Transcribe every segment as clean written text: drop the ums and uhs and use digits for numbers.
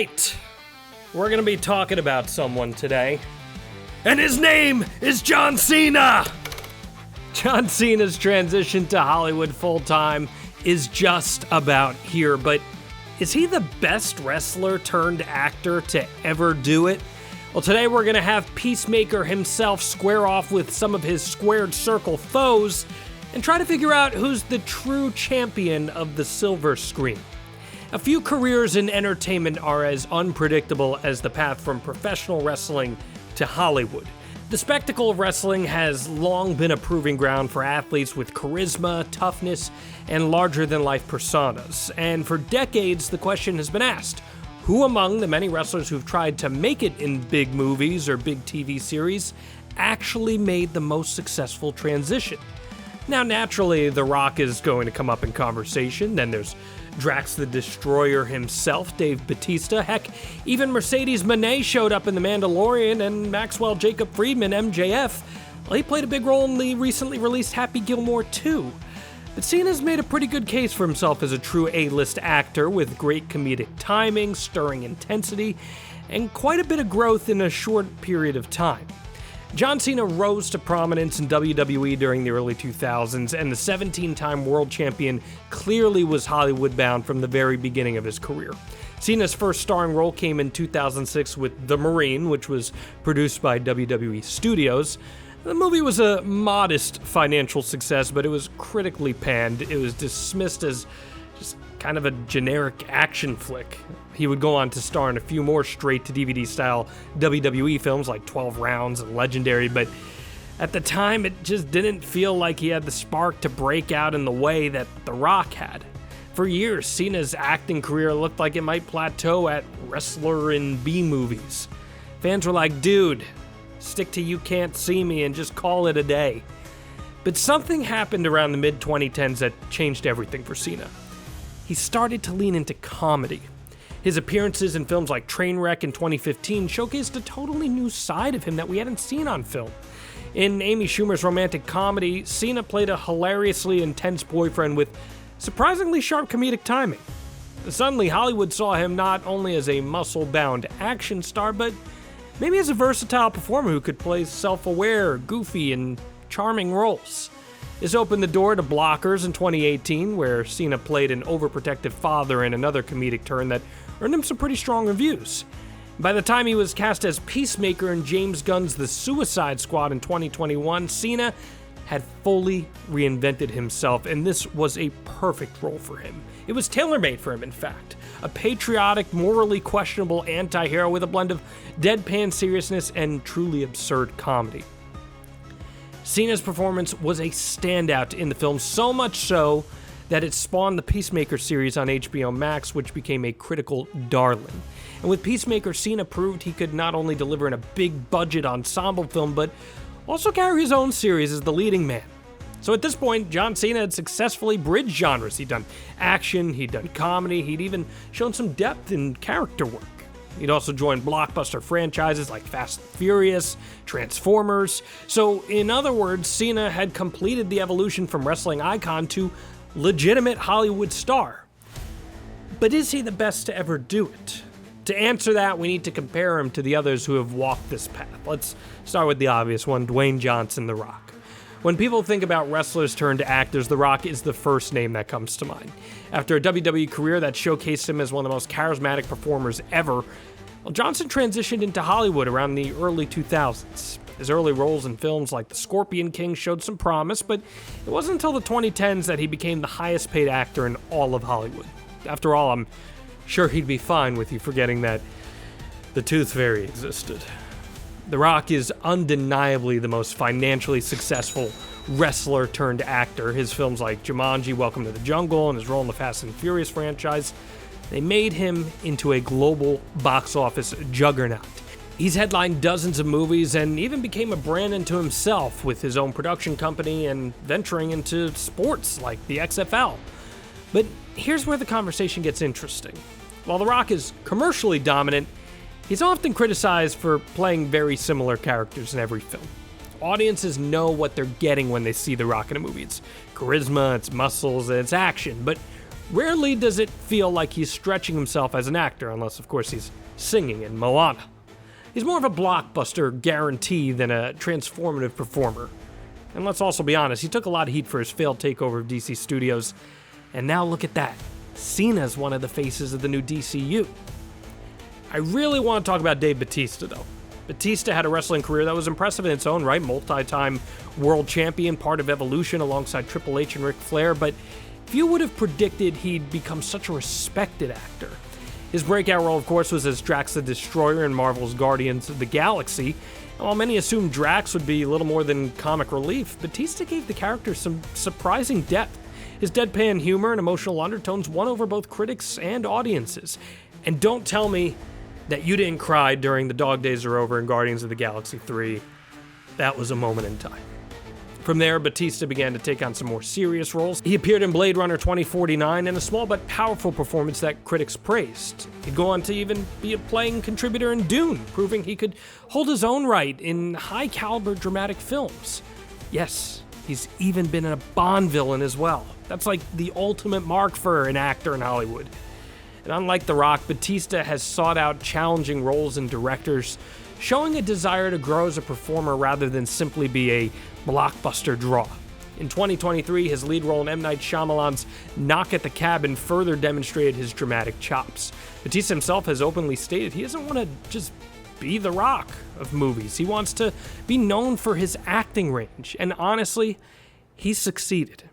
right, we're going to be talking about someone today, and his name is John Cena! John Cena's transition to Hollywood full-time is just about here, but is he the best wrestler turned actor to ever do it? Well, today we're going to have Peacemaker himself square off with some of his squared circle foes and try to figure out who's the true champion of the silver screen. A few careers in entertainment are as unpredictable as the path from professional wrestling to Hollywood. The spectacle of wrestling has long been a proving ground for athletes with charisma, toughness, and larger-than-life personas. And for decades, the question has been asked, who among the many wrestlers who've tried to make it in big movies or big TV series actually made the most successful transition? Now, naturally, The Rock is going to come up in conversation. Then there's Drax the Destroyer himself, Dave Bautista. Heck, even Mercedes Moné showed up in The Mandalorian, and Maxwell Jacob Friedman, MJF, well, he played a big role in the recently released Happy Gilmore 2. But Cena's made a pretty good case for himself as a true A-list actor with great comedic timing, stirring intensity, and quite a bit of growth in a short period of time. John Cena rose to prominence in WWE during the early 2000s, and the 17-time world champion clearly was Hollywood-bound from the very beginning of his career. Cena's first starring role came in 2006 with The Marine, which was produced by WWE Studios. The movie was a modest financial success, but it was critically panned. It was dismissed as just kind of a generic action flick. He would go on to star in a few more straight-to-DVD style WWE films like 12 Rounds and Legendary, but at the time it just didn't feel like he had the spark to break out in the way that The Rock had. For years, Cena's acting career looked like it might plateau at wrestler in B-movies. Fans were like, dude, stick to You Can't See Me and just call it a day. But something happened around the mid-2010s that changed everything for Cena. He started to lean into comedy. His appearances in films like Trainwreck in 2015 showcased a totally new side of him that we hadn't seen on film. In Amy Schumer's romantic comedy, Cena played a hilariously intense boyfriend with surprisingly sharp comedic timing. Suddenly, Hollywood saw him not only as a muscle-bound action star, but maybe as a versatile performer who could play self-aware, goofy, and charming roles. This opened the door to Blockers in 2018, where Cena played an overprotective father in another comedic turn that earned him some pretty strong reviews. By the time he was cast as Peacemaker in James Gunn's The Suicide Squad in 2021, Cena had fully reinvented himself, and this was a perfect role for him. It was tailor-made for him, in fact. A patriotic, morally questionable anti-hero with a blend of deadpan seriousness and truly absurd comedy. Cena's performance was a standout in the film, so much so that it spawned the Peacemaker series on HBO Max, which became a critical darling. And with Peacemaker, Cena proved he could not only deliver in a big-budget ensemble film, but also carry his own series as the leading man. So at this point, John Cena had successfully bridged genres. He'd done action, he'd done comedy, he'd even shown some depth in character work. He'd also joined blockbuster franchises like Fast and Furious, Transformers. So, in other words, Cena had completed the evolution from wrestling icon to legitimate Hollywood star. But is he the best to ever do it? To answer that, we need to compare him to the others who have walked this path. Let's start with the obvious one, Dwayne Johnson, The Rock. When people think about wrestlers turned actors, The Rock is the first name that comes to mind. After a WWE career that showcased him as one of the most charismatic performers ever, well, Johnson transitioned into Hollywood around the early 2000s. His early roles in films like The Scorpion King showed some promise, but it wasn't until the 2010s that he became the highest paid actor in all of Hollywood. After all, I'm sure he'd be fine with you forgetting that the Tooth Fairy existed. The Rock is undeniably the most financially successful wrestler turned actor. His films like Jumanji, Welcome to the Jungle, and his role in the Fast and Furious franchise, they made him into a global box office juggernaut. He's headlined dozens of movies and even became a brand unto himself with his own production company and venturing into sports like the XFL. But here's where the conversation gets interesting. While The Rock is commercially dominant, he's often criticized for playing very similar characters in every film. Audiences know what they're getting when they see The Rock in a movie. It's charisma, it's muscles, and it's action. But Rarely does it feel like he's stretching himself as an actor, unless of course he's singing in Moana. He's more of a blockbuster guarantee than a transformative performer. And let's also be honest, he took a lot of heat for his failed takeover of DC Studios, and now look at that. Cena's one of the faces of the new DCU. I really want to talk about Dave Bautista, though. Batista had a wrestling career that was impressive in its own right, multi-time world champion, part of Evolution alongside Triple H and Ric Flair, but few would have predicted he'd become such a respected actor. His breakout role, of course, was as Drax the Destroyer in Marvel's Guardians of the Galaxy, and while many assumed Drax would be little more than comic relief, Batista gave the character some surprising depth. His deadpan humor and emotional undertones won over both critics and audiences. And don't tell me that you didn't cry during The Dog Days Are Over in Guardians of the Galaxy 3. That was a moment in time. From there, Batista began to take on some more serious roles. He appeared in Blade Runner 2049 in a small but powerful performance that critics praised. He'd go on to even be a playing contributor in Dune, proving he could hold his own right in high-caliber dramatic films. Yes, he's even been a Bond villain as well. That's like the ultimate mark for an actor in Hollywood. And unlike The Rock, Batista has sought out challenging roles and directors, showing a desire to grow as a performer rather than simply be a blockbuster draw. In 2023, his lead role in M. Night Shyamalan's Knock at the Cabin further demonstrated his dramatic chops. Batista himself has openly stated he doesn't want to just be The Rock of movies. He wants to be known for his acting range, and honestly, he's succeeded.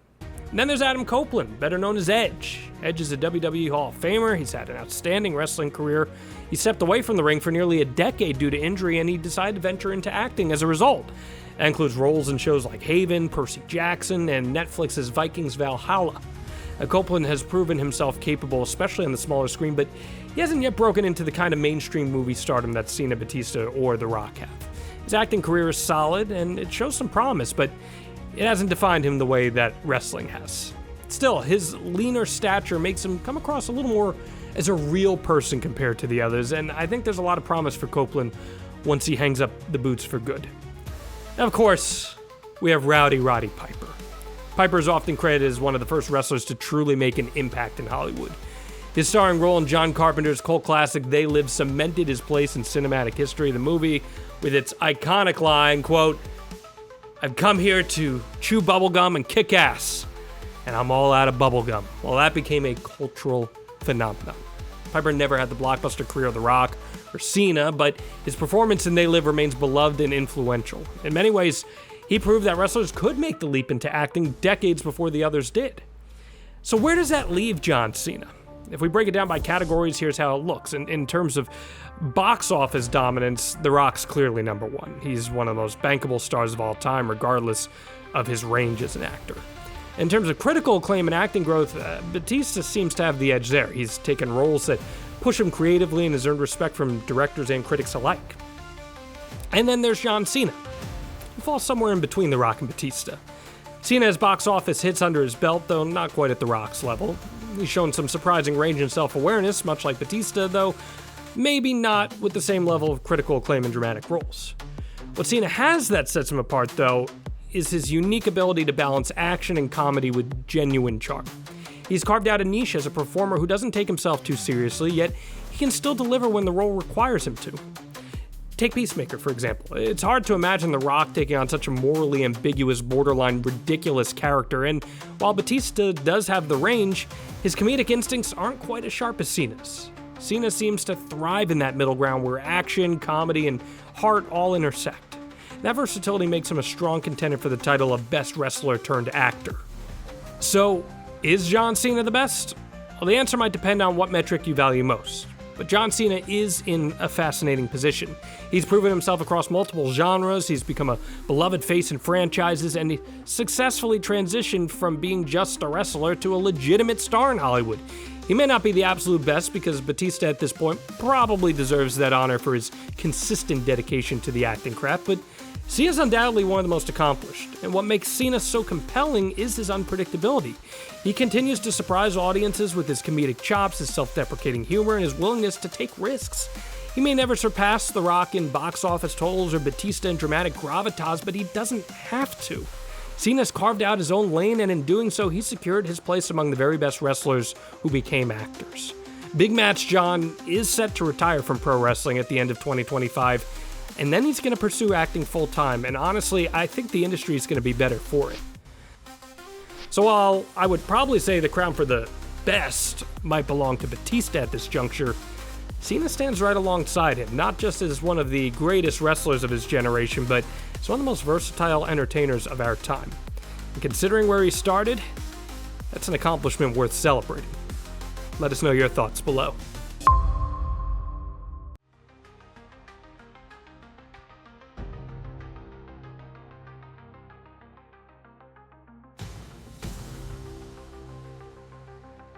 And then there's Adam Copeland, better known as Edge. Edge is a WWE Hall of Famer. He's had an outstanding wrestling career. He stepped away from the ring for nearly a decade due to injury, and he decided to venture into acting as a result. That includes roles in shows like Haven, Percy Jackson, and Netflix's Vikings Valhalla. Copeland has proven himself capable, especially on the smaller screen, but he hasn't yet broken into the kind of mainstream movie stardom that Cena, Batista, or The Rock have. His acting career is solid, and it shows some promise, but it hasn't defined him the way that wrestling has. Still, his leaner stature makes him come across a little more as a real person compared to the others, and I think there's a lot of promise for Copeland once he hangs up the boots for good. And of course, we have Rowdy Roddy Piper. Piper is often credited as one of the first wrestlers to truly make an impact in Hollywood. His starring role in John Carpenter's cult classic They Live cemented his place in cinematic history. The movie, with its iconic line, quote, "I've come here to chew bubblegum and kick ass, and I'm all out of bubblegum." Well, that became a cultural phenomenon. Piper never had the blockbuster career of The Rock or Cena, but his performance in They Live remains beloved and influential. In many ways, he proved that wrestlers could make the leap into acting decades before the others did. So where does that leave John Cena? If we break it down by categories, here's how it looks. In terms of box office dominance, The Rock's clearly number one. He's one of the most bankable stars of all time, regardless of his range as an actor. In terms of critical acclaim and acting growth, Batista seems to have the edge there. He's taken roles that push him creatively and has earned respect from directors and critics alike. And then there's John Cena, who falls somewhere in between The Rock and Batista. Cena has box office hits under his belt, though not quite at The Rock's level. He's shown some surprising range and self-awareness, much like Batista, though maybe not with the same level of critical acclaim and dramatic roles. What Cena has that sets him apart, though, is his unique ability to balance action and comedy with genuine charm. He's carved out a niche as a performer who doesn't take himself too seriously, yet he can still deliver when the role requires him to. Take Peacemaker, for example. It's hard to imagine The Rock taking on such a morally ambiguous, borderline ridiculous character, and while Batista does have the range, his comedic instincts aren't quite as sharp as Cena's. Cena seems to thrive in that middle ground where action, comedy, and heart all intersect. That versatility makes him a strong contender for the title of Best Wrestler turned Actor. So, is John Cena the best? Well, the answer might depend on what metric you value most. But John Cena is in a fascinating position. He's proven himself across multiple genres, he's become a beloved face in franchises, and he successfully transitioned from being just a wrestler to a legitimate star in Hollywood. He may not be the absolute best because Batista at this point probably deserves that honor for his consistent dedication to the acting craft, but Cena's undoubtedly one of the most accomplished, and what makes Cena so compelling is his unpredictability. He continues to surprise audiences with his comedic chops, his self-deprecating humor, and his willingness to take risks. He may never surpass The Rock in box office totals or Batista in dramatic gravitas, but he doesn't have to. Cena's carved out his own lane, and in doing so, he secured his place among the very best wrestlers who became actors. Big Match John is set to retire from pro wrestling at the end of 2025, and then he's going to pursue acting full-time, and honestly, I think the industry is going to be better for it. So while I would probably say the crown for the best might belong to Batista at this juncture, Cena stands right alongside him, not just as one of the greatest wrestlers of his generation, but as one of the most versatile entertainers of our time. And considering where he started, that's an accomplishment worth celebrating. Let us know your thoughts below.